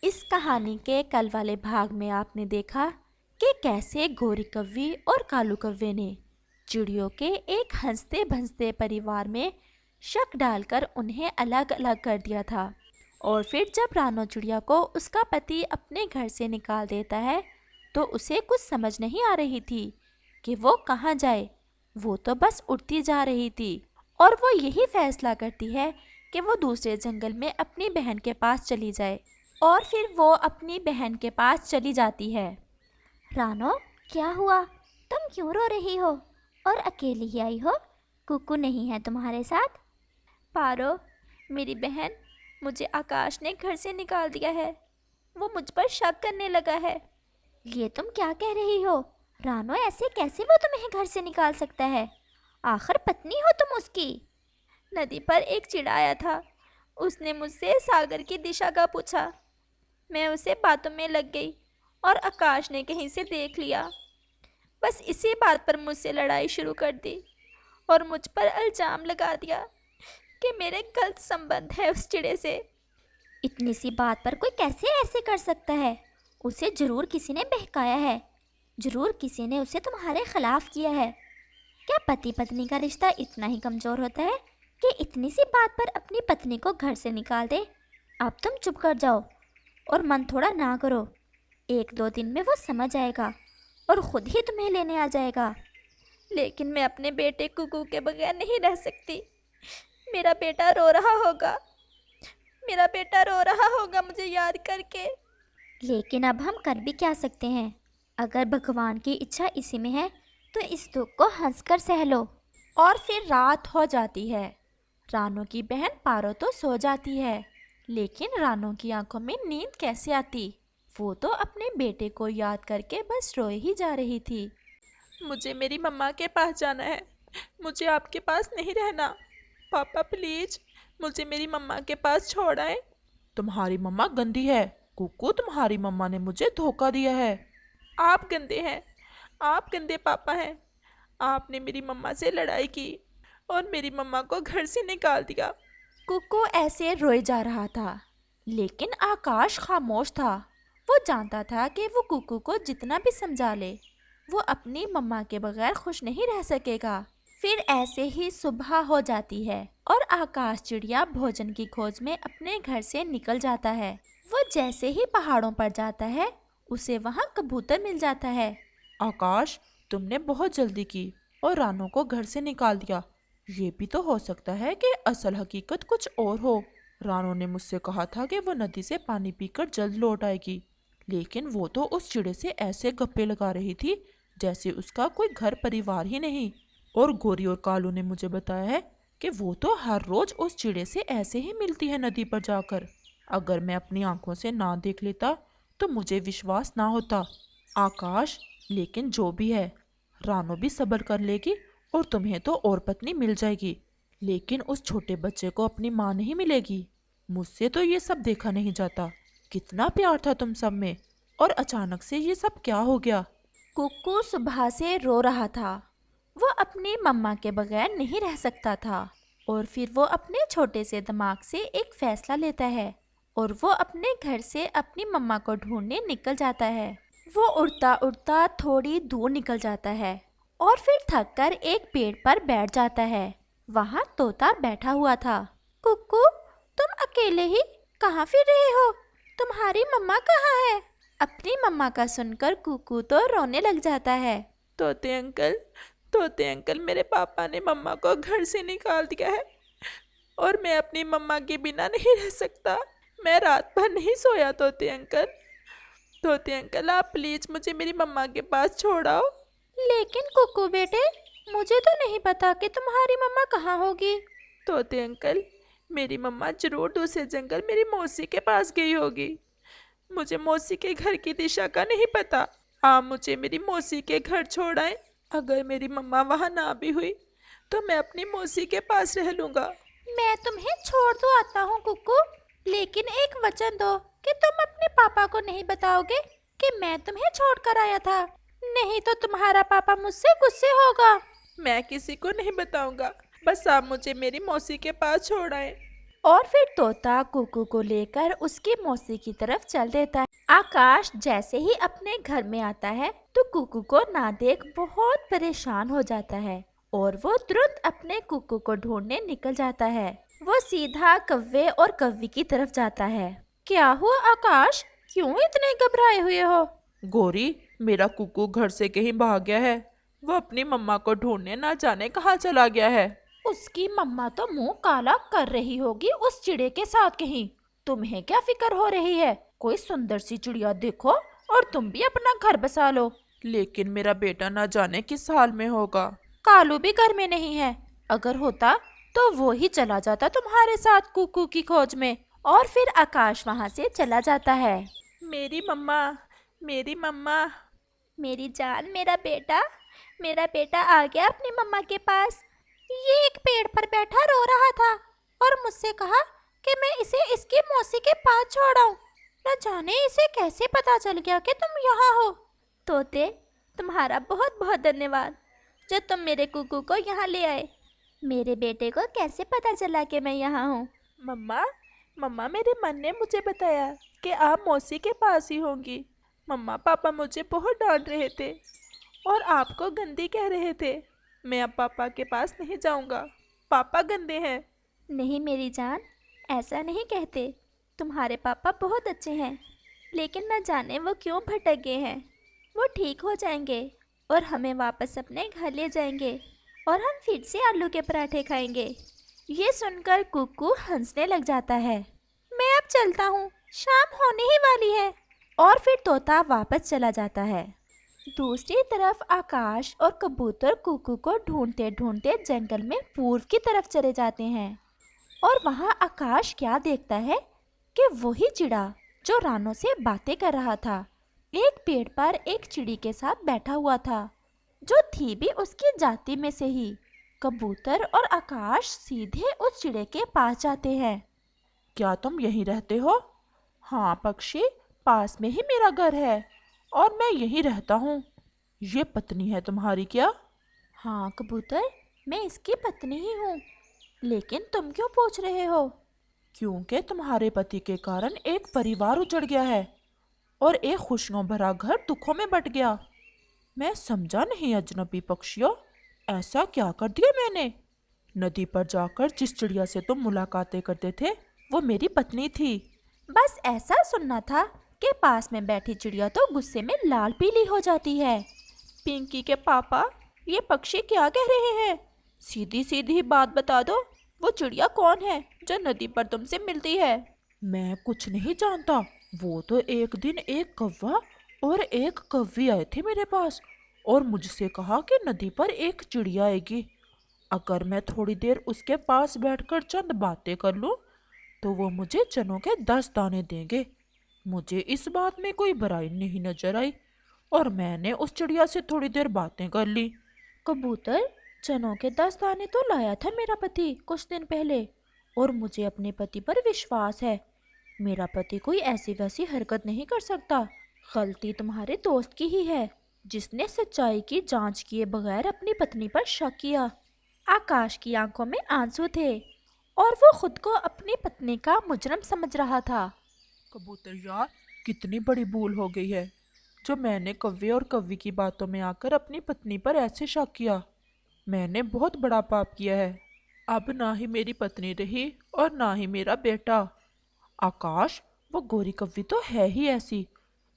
इस कहानी के कल वाले भाग में आपने देखा कि कैसे गोरी कव्वी और कालू कव्वे ने चिड़ियों के एक हंसते भंसते परिवार में शक डालकर उन्हें अलग अलग कर दिया था। और फिर जब रानो चिड़िया को उसका पति अपने घर से निकाल देता है तो उसे कुछ समझ नहीं आ रही थी कि वो कहाँ जाए। वो तो बस उड़ती जा रही थी और वो यही फैसला करती है कि वो दूसरे जंगल में अपनी बहन के पास चली जाए। और फिर वो अपनी बहन के पास चली जाती है। रानो, क्या हुआ? तुम क्यों रो रही हो और अकेली ही आई हो? कुकू नहीं है तुम्हारे साथ? पारो, मेरी बहन, मुझे आकाश ने घर से निकाल दिया है। वो मुझ पर शक करने लगा है। ये तुम क्या कह रही हो? रानो, ऐसे कैसे वो तुम्हें घर से निकाल सकता है? आखिर पत्नी हो तुम उसकी। नदी पर एक चिड़ा आया था। उसने मुझसे सागर की दिशा का पूछा। मैं उसे बातों में लग गई और आकाश ने कहीं से देख लिया। बस इसी बात पर मुझसे लड़ाई शुरू कर दी और मुझ पर इल्जाम लगा दिया कि मेरे गलत संबंध है उस चिड़े से। इतनी सी बात पर कोई कैसे ऐसे कर सकता है? उसे जरूर किसी ने बहकाया है। जरूर किसी ने उसे तुम्हारे खिलाफ किया है। क्या पति पत्नी का रिश्ता इतना ही कमज़ोर होता है कि इतनी सी बात पर अपनी पत्नी को घर से निकाल दे? अब तुम चुप कर जाओ और मन थोड़ा ना करो। 1-2 दिन में वो समझ आएगा और ख़ुद ही तुम्हें लेने आ जाएगा। लेकिन मैं अपने बेटे कुकू के बगैर नहीं रह सकती। मेरा बेटा रो रहा होगा। मेरा बेटा रो रहा होगा मुझे याद करके। लेकिन अब हम कर भी क्या सकते हैं? अगर भगवान की इच्छा इसी में है तो इस दुख को हंसकर सह लो। और फिर रात हो जाती है। रानो की बहन पारो तो सो जाती है, लेकिन रानो की आंखों में नींद कैसे आती? वो तो अपने बेटे को याद करके बस रोए ही जा रही थी। मुझे मेरी मम्मा के पास जाना है। मुझे आपके पास नहीं रहना। पापा प्लीज मुझे मेरी मम्मा के पास छोड़ आए। तुम्हारी मम्मा गंदी है कुकू, तुम्हारी मम्मा ने मुझे धोखा दिया है। आप गंदे हैं। आप गंदे पापा हैं। आपने मेरी मम्मा से लड़ाई की और मेरी मम्मा को घर से निकाल दिया। कुकू ऐसे रोए जा रहा था, लेकिन आकाश खामोश था। वो जानता था कि वो कुकू को जितना भी समझा ले, वो अपनी मम्मा के बगैर खुश नहीं रह सकेगा। फिर ऐसे ही सुबह हो जाती है और आकाश चिड़िया भोजन की खोज में अपने घर से निकल जाता है। वो जैसे ही पहाड़ों पर जाता है, उसे वहाँ कबूतर मिल जाता है। आकाश, तुमने बहुत जल्दी की और रानो को घर से निकाल दिया। ये भी तो हो सकता है कि असल हकीकत कुछ और हो। रानो ने मुझसे कहा था कि वो नदी से पानी पीकर जल्द लौट आएगी, लेकिन वो तो उस चिड़े से ऐसे गप्पे लगा रही थी जैसे उसका कोई घर परिवार ही नहीं। और गोरी और कालू ने मुझे बताया है कि वो तो हर रोज उस चिड़े से ऐसे ही मिलती है नदी पर जाकर। अगर मैं अपनी आंखों से ना देख लेता तो मुझे विश्वास ना होता। आकाश, लेकिन जो भी है, रानो भी सब्र कर लेगी और तुम्हें तो और पत्नी मिल जाएगी, लेकिन उस छोटे बच्चे को अपनी माँ नहीं मिलेगी। मुझसे तो ये सब देखा नहीं जाता। कितना प्यार था तुम सब में, और अचानक से ये सब क्या हो गया? कुकू सुबह से रो रहा था। वो अपनी मम्मा के बगैर नहीं रह सकता था। और फिर वो अपने छोटे से दिमाग से एक फैसला लेता है और वो अपने घर से अपनी मम्मा को ढूंढने निकल जाता है। वो उड़ता उड़ता थोड़ी दूर निकल जाता है और फिर थककर एक पेड़ पर बैठ जाता है। वहाँ तोता बैठा हुआ था। कुकू, तुम अकेले ही कहाँ फिर रहे हो? तुम्हारी मम्मा कहाँ है? अपनी मम्मा का सुनकर कुकू तो रोने लग जाता है। तोते अंकल, मेरे पापा ने मम्मा को घर से निकाल दिया है और मैं अपनी मम्मा के बिना नहीं रह सकता। मैं रात भर नहीं सोया। तोते अंकल, आप प्लीज मुझे मेरी मम्मा के पास छोड़ आओ। लेकिन कुकू बेटे, मुझे तो नहीं पता कि तुम्हारी मम्मा कहाँ होगी। तोते अंकल, मेरी मम्मा जरूर दूसरे जंगल मेरी मौसी के पास गई होगी। मुझे मौसी के घर की दिशा का नहीं पता। आप मुझे मेरी मौसी के घर छोड़ आए। अगर मेरी मम्मा वहाँ ना भी हुई तो मैं अपनी मौसी के पास रह लूँगा। मैं तुम्हें छोड़ तो आता हूँ कुकू, लेकिन एक वचन दो कि तुम अपने पापा को नहीं बताओगे कि मैं तुम्हें छोड़कर आया था। नहीं तो तुम्हारा पापा मुझसे गुस्से होगा। मैं किसी को नहीं बताऊंगा। बस आप मुझे मेरी मौसी के पास छोड़ आए। और फिर तोता कुकू को लेकर उसकी मौसी की तरफ चल देता है। आकाश जैसे ही अपने घर में आता है तो कुकू को ना देख बहुत परेशान हो जाता है और वो तुरंत अपने कुकू को ढूंढने निकल जाता है। वो सीधा कव्वे और कव्वी की तरफ जाता है। क्या हुआ आकाश, क्यों इतने घबराए हुए हो? गौरी, मेरा कुकू घर से कहीं भाग गया है। वो अपनी मम्मा को ढूंढने ना जाने कहाँ चला गया है। उसकी मम्मा तो मुंह काला कर रही होगी उस चिड़े के साथ कहीं। तुम्हें क्या फिक्र हो रही है? कोई सुंदर सी चिड़िया देखो और तुम भी अपना घर बसा लो। लेकिन मेरा बेटा ना जाने किस हाल में होगा। कालू भी घर में नहीं है। अगर होता तो वो ही चला जाता तुम्हारे साथ कुकू की खोज में। और फिर आकाश वहाँ से चला जाता है। मेरी मम्मा, मेरी मम्मा। मेरी जान, मेरा बेटा आ गया अपनी मम्मा के पास। ये एक पेड़ पर बैठा रो रहा था और मुझसे कहा कि मैं इसे इसकी मौसी के पास छोड़ाऊं। न जाने इसे कैसे पता चल गया कि तुम यहाँ हो। तोते, तुम्हारा बहुत बहुत धन्यवाद जो तुम मेरे कुकू को यहाँ ले आए। मेरे बेटे को कैसे पता चला कि मैं यहाँ हूँ? मम्मा, मम्मा, मेरे मन ने मुझे बताया कि आप मौसी के पास ही होंगी। मम्मा पापा मुझे बहुत डांट रहे थे और आपको गंदी कह रहे थे। मैं अब पापा के पास नहीं जाऊंगा, पापा गंदे हैं। नहीं मेरी जान, ऐसा नहीं कहते। तुम्हारे पापा बहुत अच्छे हैं, लेकिन न जाने वो क्यों भटक गए हैं। वो ठीक हो जाएंगे और हमें वापस अपने घर ले जाएंगे और हम फिर से आलू के पराठे खाएंगे। ये सुनकर कुकू हंसने लग जाता है। मैं अब चलता हूँ, शाम होने ही वाली है। और फिर तोता वापस चला जाता है। दूसरी तरफ आकाश और कबूतर कुकू को ढूंढते ढूंढते जंगल में पूर्व की तरफ चले जाते हैं। और वहाँ आकाश क्या देखता है कि वही चिड़ा जो रानों से बातें कर रहा था एक पेड़ पर एक चिड़ी के साथ बैठा हुआ था, जो थी भी उसकी जाति में से ही। कबूतर और आकाश सीधे उस चिड़े के पास जाते हैं। क्या तुम यहीं रहते हो? हाँ पक्षी, पास में ही मेरा घर है और मैं यहीं रहता हूँ। ये पत्नी है तुम्हारी क्या? हाँ कबूतर, मैं इसकी पत्नी ही हूँ। लेकिन तुम क्यों पूछ रहे हो? क्योंकि तुम्हारे पति के कारण एक परिवार उजड़ गया है और एक खुशियों भरा घर दुखों में बट गया। मैं समझा नहीं अजनबी पक्षियों, ऐसा क्या कर दिया मैंने? नदी पर जाकर जिस चिड़िया से तुम मुलाकातें करते थे वो मेरी पत्नी थी। बस ऐसा सुनना था कि पास में बैठी चिड़िया तो गुस्से में लाल पीली हो जाती है। पिंकी के पापा, ये पक्षी क्या कह रहे हैं? सीधी सीधी बात बता दो, वो चिड़िया कौन है जो नदी पर तुमसे मिलती है? मैं कुछ नहीं जानता। वो तो एक दिन एक कौवा और एक कौवी आए थे मेरे पास और मुझसे कहा कि नदी पर एक चिड़िया आएगी। अगर मैं थोड़ी देर उसके पास बैठकर चंद बातें कर लूं तो वो मुझे चनों के 10 दाने देंगे। मुझे इस बात में कोई बुराई नहीं नजर आई और मैंने उस चिड़िया से थोड़ी देर बातें कर ली। कबूतर, चनों के 10 दाने तो लाया था मेरा पति कुछ दिन पहले और मुझे अपने पति पर विश्वास है। मेरा पति कोई ऐसी वैसी हरकत नहीं कर सकता। गलती तुम्हारे दोस्त की ही है जिसने सच्चाई की जांच किए बगैर अपनी पत्नी पर शक किया। आकाश की आंखों में आंसू थे और वो खुद को अपनी पत्नी का मुजरम समझ रहा था। कबूतर यार, कितनी बड़ी भूल हो गई है जो मैंने कव्वे और कव्वी की बातों में आकर अपनी पत्नी पर ऐसे शक किया। मैंने बहुत बड़ा पाप किया है। अब ना ही मेरी पत्नी रही और ना ही मेरा बेटा। आकाश, वो गोरी कव्वी तो है ही ऐसी।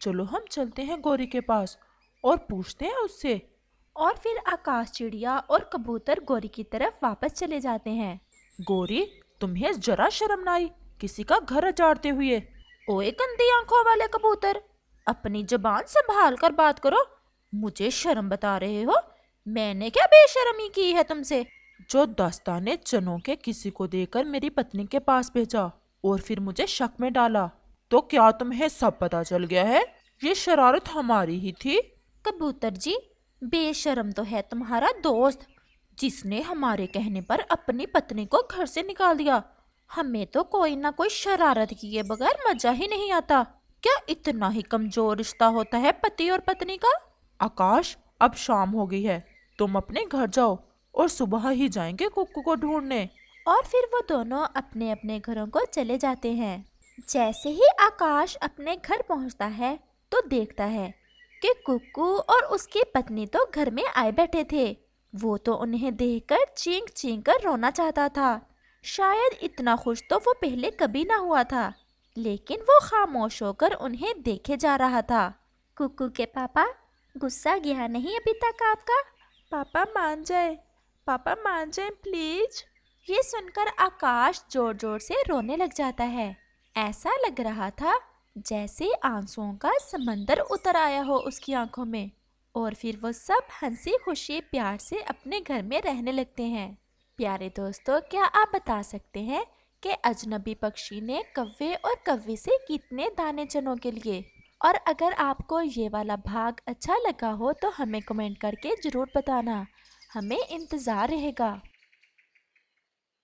चलो हम चलते हैं गोरी के पास और पूछते हैं उससे। और फिर आकाश चिड़िया और कबूतर गोरी की तरफ वापस चले जाते हैं। गोरी, तुम्हें जरा शर्म न आई किसी का घर अजाड़ते हुए? ओए गंदी आंखों वाले कबूतर, अपनी जुबान संभाल कर बात करो। मुझे शर्म बता रहे हो? मैंने क्या बेशर्मी की है तुमसे? जो 10 दाने चनों के किसी को देकर मेरी पत्नी के पास भेजा और फिर मुझे शक में डाला, तो क्या तुम्हें सब पता चल गया है? ये शरारत हमारी ही थी। कबूतर जी, बेशर्म तो है तुम्हारा दोस्त जिसने हमारे कहने पर अपनी पत्नी को घर से निकाल दिया। हमें तो कोई ना कोई शरारत किए बगैर मजा ही नहीं आता। क्या इतना ही कमजोर रिश्ता होता है पति और पत्नी का? आकाश, अब शाम हो गई है, तुम अपने घर जाओ और सुबह ही जाएंगे कुक्कू को ढूंढने। और फिर वो दोनों अपने अपने घरों को चले जाते हैं। जैसे ही आकाश अपने घर पहुंचता है तो देखता है कि कुक्कू और उसकी पत्नी तो घर में आए बैठे थे। वो तो उन्हें देखकर चींक चींक कर रोना चाहता था। शायद इतना खुश तो वो पहले कभी ना हुआ था, लेकिन वो खामोश होकर उन्हें देखे जा रहा था। कुक्कू के पापा, गुस्सा गया नहीं अभी तक आपका? पापा मान जाए, पापा मान जाए प्लीज। ये सुनकर आकाश जोर जोर से रोने लग जाता है। ऐसा लग रहा था जैसे आंसुओं का समंदर उतर आया हो उसकी आंखों में। और फिर वो सब हंसी खुशी प्यार से अपने घर में रहने लगते हैं। प्यारे दोस्तों, क्या आप बता सकते हैं कि अजनबी पक्षी ने कव्वे और कव्वे से कितने दाने चनों के लिए? और अगर आपको ये वाला भाग अच्छा लगा हो तो हमें कमेंट करके ज़रूर बताना, हमें इंतज़ार रहेगा।